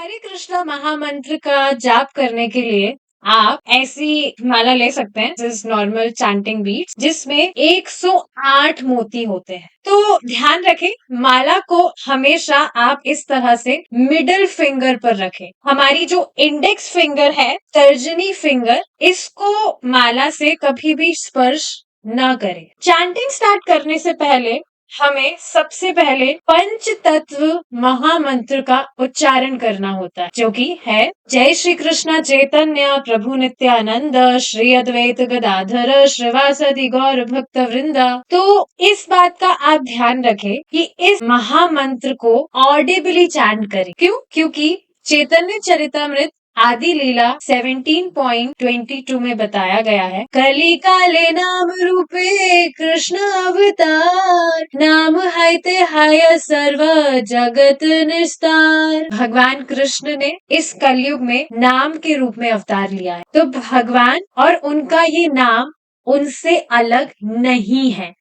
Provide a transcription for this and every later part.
हरे कृष्णा महामंत्र का जाप करने के लिए आप ऐसी माला ले सकते हैं जिस नॉर्मल चैंटिंग बीट्स जिसमें 108 मोती होते हैं। तो ध्यान रखें, माला को हमेशा आप इस तरह से मिडिल फिंगर पर रखें। हमारी जो इंडेक्स फिंगर है, तर्जनी फिंगर, इसको माला से कभी भी स्पर्श न करें। चैंटिंग स्टार्ट करने से पहले हमें सबसे पहले पंच तत्व महामंत्र का उच्चारण करना होता है, जो कि है जय श्री कृष्ण चैतन्य प्रभु नित्यानंद श्री अद्वैत गदाधर श्रीवासदि गौर भक्त वृंदा। तो इस बात का आप ध्यान रखें कि इस महामंत्र को ऑडिबली चैंट करें। क्यों? क्योंकि चैतन्य चरितमृत आदि लीला 17.22 में बताया गया है, कली काले नाम रूपे कृष्ण अवतार, नाम हायते हाय सर्व जगत निस्तार। भगवान कृष्ण ने इस कलयुग में नाम के रूप में अवतार लिया है। तो भगवान और उनका ये नाम उनसे अलग नहीं है।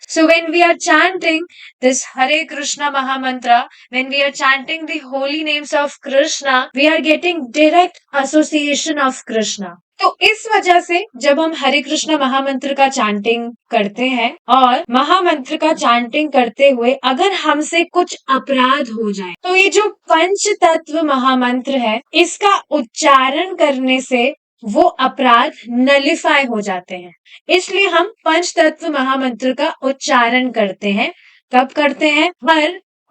So when we are chanting this Hare Krishna Mahamantra, when we are chanting the holy names of Krishna, we are getting direct association of Krishna. तो इस वजह से जब हम हरे कृष्ण महामंत्र का चैंटिंग करते हैं और महामंत्र का चैंटिंग करते हुए अगर हमसे कुछ अपराध हो जाए, तो ये जो पंच तत्व महामंत्र है, इसका उच्चारण करने से वो अपराध नलिफाई हो जाते हैं। इसलिए हम पंच तत्व महामंत्र का उच्चारण करते हैं। कब करते हैं?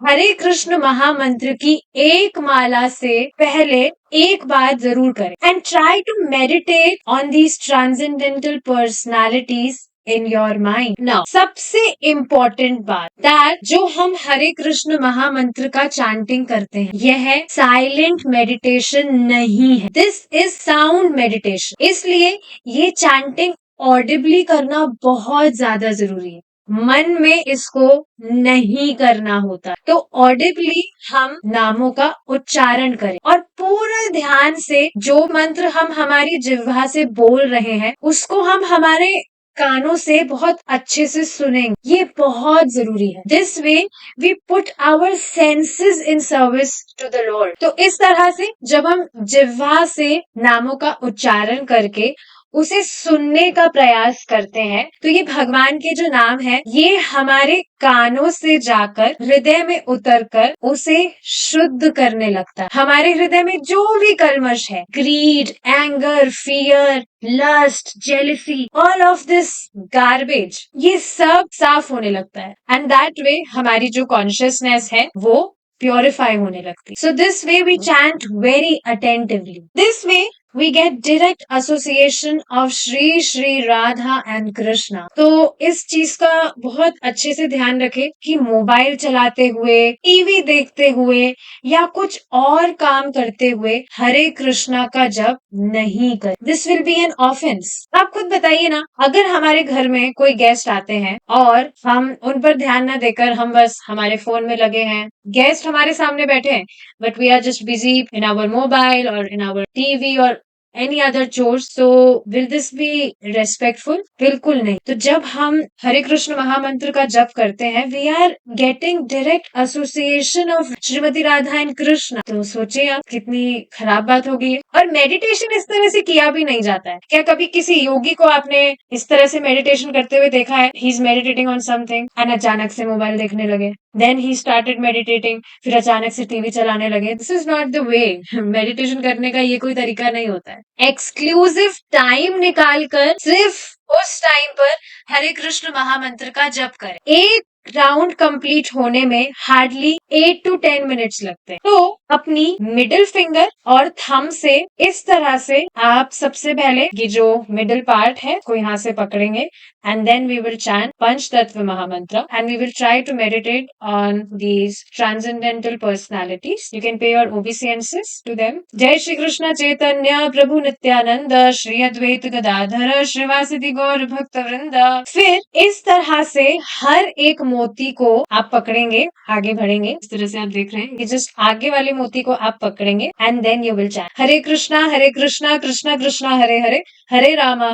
हरे कृष्ण महामंत्र की एक माला से पहले एक बार जरूर करें। And try to meditate on these transcendental personalities in your mind. Now, सबसे इम्पोर्टेंट बात दैट जो हम हरे कृष्ण महामंत्र का चैंटिंग करते हैं, यह साइलेंट मेडिटेशन नहीं है। This is sound meditation. इसलिए ये चैंटिंग ऑडिबली करना बहुत ज्यादा जरूरी है। मन में इसको नहीं करना होता। तो ऑडिबली हम नामों का उच्चारण करें और पूरा ध्यान से जो मंत्र हम हमारी जिह्वा से बोल रहे हैं उसको हम हमारे कानों से बहुत अच्छे से सुनेंगे। ये बहुत जरूरी है। This way we put our senses in service to the lord. तो इस तरह से जब हम जिह्वा से नामों का उच्चारण करके उसे सुनने का प्रयास करते हैं, तो ये भगवान के जो नाम है, ये हमारे कानों से जाकर हृदय में उतरकर उसे शुद्ध करने लगता है। हमारे हृदय में जो भी कल्मश है, greed, anger, fear, lust, jealousy, all of this garbage, ये सब साफ होने लगता है। एंड दैट वे हमारी जो कॉन्शियसनेस है वो प्योरिफाई होने लगती है। So this way we chant very attentively. This way we get direct association of Shri Shri Radha and Krishna. तो इस चीज का बहुत अच्छे से ध्यान रखें कि मोबाइल चलाते हुए, टीवी देखते हुए या कुछ और काम करते हुए हरे कृष्णा का जप नहीं करें। This will be an offence. आप खुद बताइए ना, अगर हमारे घर में कोई गेस्ट आते हैं और हम उन पर ध्यान न देकर हम बस हमारे फोन में लगे हैं, गेस्ट हमारे सामने बैठे हैं but we are just busy in our mobile और इन आवर टीवी और any other chores, so will this be respectful? बिल्कुल नहीं। तो जब हम हरे कृष्ण महामंत्र का जप करते हैं, we are getting direct association of Shrimati Radha and Krishna. तो सोचिए आप, कितनी खराब बात होगी। और मेडिटेशन इस तरह से किया भी नहीं जाता है। क्या कभी किसी योगी को आपने इस तरह से मेडिटेशन करते हुए देखा है? He is meditating on something and अचानक से मोबाइल देखने लगे, देन ही स्टार्टेड मेडिटेटिंग, फिर अचानक से टीवी चलाने लगे। This is not the way. Meditation करने का ये कोई तरीका नहीं होता है। एक्सक्लूसिव टाइम निकालकर सिर्फ उस टाइम पर हरे कृष्ण महामंत्र का जप करें। एक राउंड कंप्लीट होने में हार्डली 8 to 10 मिनट्स लगते हैं। तो अपनी मिडिल फिंगर और थंब से इस तरह से आप सबसे पहले ये जो मिडिल पार्ट है को यहाँ से पकड़ेंगे and then we will chant पंच तत्व महामंत्र and we will try to meditate on these transcendental personalities. You can pay your obeisances to them. जय श्री कृष्ण चैतन्य प्रभु नित्यानंद श्री अद्वैत गदाधर श्रीवासदि गौर भक्त वृंदा। फिर इस तरह से हर एक मोती को आप पकड़ेंगे, आगे बढ़ेंगे। इस तरह से आप देख रहे हैं कि जस्ट आगे वाले मोती को आप पकड़ेंगे and then you will chant Hare Krishna Krishna Krishna Hare Hare, Hare Rama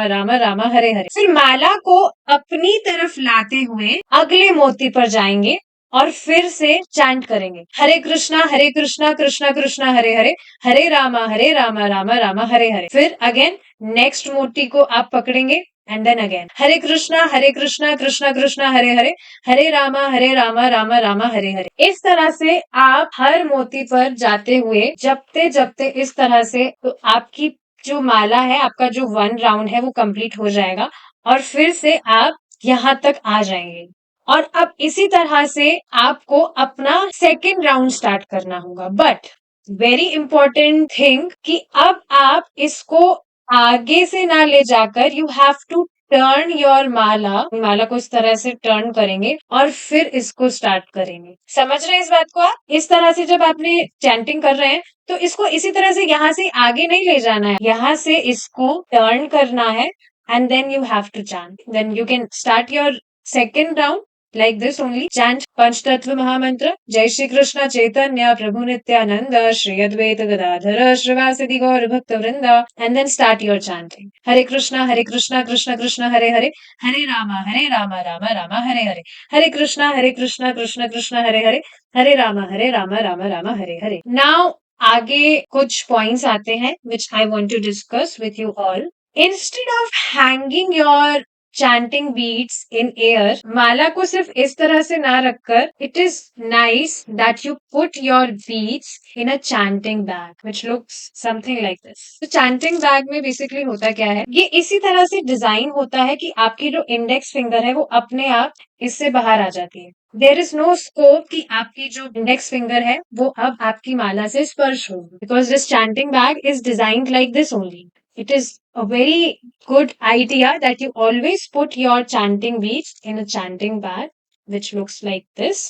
Rama Rama Hare Hare. फिर माला को अपनी तरफ लाते हुए अगले मोती पर जाएंगे और फिर से चैंट करेंगे, हरे कृष्णा कृष्णा कृष्णा हरे हरे, हरे रामा रामा रामा हरे हरे। फिर अगेन नेक्स्ट मोती को आप पकड़ेंगे एंड देन अगेन हरे कृष्णा कृष्णा कृष्णा हरे रामा रामा रामा हरे हरे। इस तरह से आप हर मोती पर जाते हुए जपते जपते इस तरह से, तो आपकी जो माला है, आपका जो 1 राउंड है वो कंप्लीट हो जाएगा और फिर से आप यहाँ तक आ जाएंगे। और अब इसी तरह से आपको अपना सेकेंड राउंड स्टार्ट करना होगा। बट वेरी इंपॉर्टेंट थिंग कि अब आप इसको आगे से ना ले जाकर you have to turn your mala को इस तरह से टर्न करेंगे और फिर इसको स्टार्ट करेंगे। समझ रहे हैं इस बात को आप? इस तरह से जब आपने चैंटिंग कर रहे हैं तो इसको इसी तरह से यहाँ से आगे नहीं ले जाना है, यहाँ से इसको टर्न करना है and then you have to chant. Then you can start your second round like this only. Chant Panchtattva Mahamantra, Jai Shri Krishna Chaitanya Prabhu Nityananda Shri Advaita Gadadhara Shrivasadi Gaur Bhakta Vrinda, and then start your chanting. Hare Krishna Krishna Krishna Hare Hare, Hare Rama Rama Rama Hare Hare, Hare Krishna Krishna Krishna Hare Hare, Hare Rama Rama Rama Hare Hare. Now आगे कुछ points आते हैं which I want to discuss with you all. Instead of hanging your chanting beads in air, माला को सिर्फ इस तरह से ना रखकर, it is nice that you put your beads in a chanting bag, which looks something like this. तो chanting bag में basically होता क्या है, ये इसी तरह से डिजाइन होता है कि आपकी जो इंडेक्स फिंगर है वो अपने आप इससे बाहर आ जाती है। देर इज नो स्कोप कि आपकी जो इंडेक्स फिंगर है वो अब आपकी माला से स्पर्श होगी, because this chanting bag is designed like this only. It is a very good idea that you always put your chanting beads in a chanting bag which looks like this,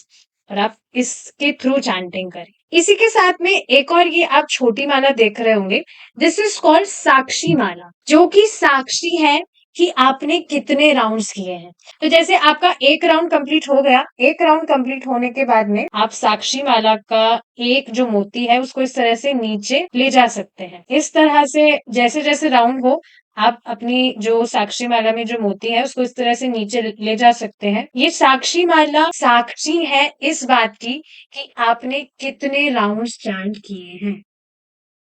और आप इसके थ्रू चैंटिंग करें. इसी के साथ में एक और ये आप छोटी माला देख रहे होंगे, दिस इज कॉल्ड साक्षी माला, जो कि साक्षी है कि आपने कितने राउंड्स किए हैं. तो जैसे आपका एक राउंड कंप्लीट हो गया, एक राउंड कंप्लीट होने के बाद में आप साक्षी माला का एक जो मोती है उसको इस तरह से नीचे ले जा सकते हैं. इस तरह से जैसे जैसे राउंड हो आप अपनी जो साक्षी माला में जो मोती है उसको इस तरह से नीचे ले जा सकते हैं. ये साक्षी माला साक्षी है इस बात की कि आपने कितने राउंड्स चैंट किए हैं.